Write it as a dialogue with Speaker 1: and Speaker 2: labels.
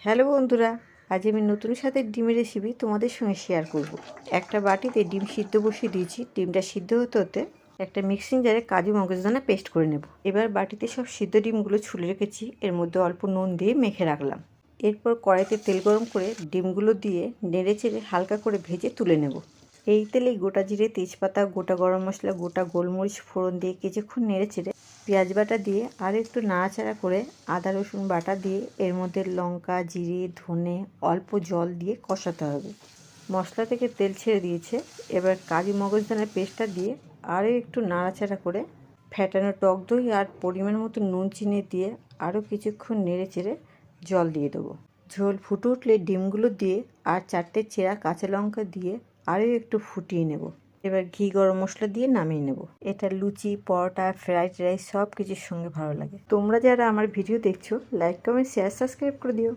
Speaker 1: Hello বন্ধুরা, আজ আমি নতুন স্বাদের ডিমের রেসিপি তোমাদের সঙ্গে শেয়ার করব। একটা বাটিতে ডিম সিদ্ধ বসিয়ে দিয়েছি। ডিমটা সিদ্ধ হতে হতে একটা মিক্সিং জারে কাজু মগজদানা পেস্ট করে নেব। এবার বাটিতে সব সিদ্ধ ডিমগুলো ছুলে রেখেছি, এর মধ্যে অল্প নুন দিয়ে মেখে রাখলাম। এরপর কড়াইতে তেল গরম করে ডিমগুলো দিয়ে নেড়ে চেড়ে হালকা করে ভেজে তুলে নেব। এই তেলেই গোটা জিরে, তেজপাতা, গোটা গরম মশলা, গোটা গোলমরিচ ফোড়ন দিয়ে কিছুক্ষণ নেড়ে চেড়ে পেঁয়াজ বাটা দিয়ে আর একটু নাড়াচাড়া করে আদা রসুন বাটা দিয়ে এর মধ্যে লঙ্কা, জিরে, ধনে অল্প জল দিয়ে কষাতে হবে। মশলা থেকে তেল ছেড়ে দিয়েছে। এবার কাজু মগজদানার পেস্টটা দিয়ে আরও একটু নাড়াচাড়া করে ফ্যাটানো টক দই আর পরিমাণ মতো নুন চিনি দিয়ে আরও কিছুক্ষণ নেড়ে চেড়ে জল দিয়ে দেবো। ঝোল ফুটে উঠলে ডিমগুলো দিয়ে আর 4টে চেরা কাঁচা লঙ্কা দিয়ে আরও একটু ফুটিয়ে নেব। এবার ঘি গরম মশলা দিয়ে নামিয়ে নেব। এটা লুচি, পরোটা, ফ্রাইড রাইস সব কিছুর সঙ্গে ভালো লাগে। তোমরা যারা আমার ভিডিও দেখছো, লাইক, কমেন্ট, শেয়ার, সাবস্ক্রাইব করে দিও।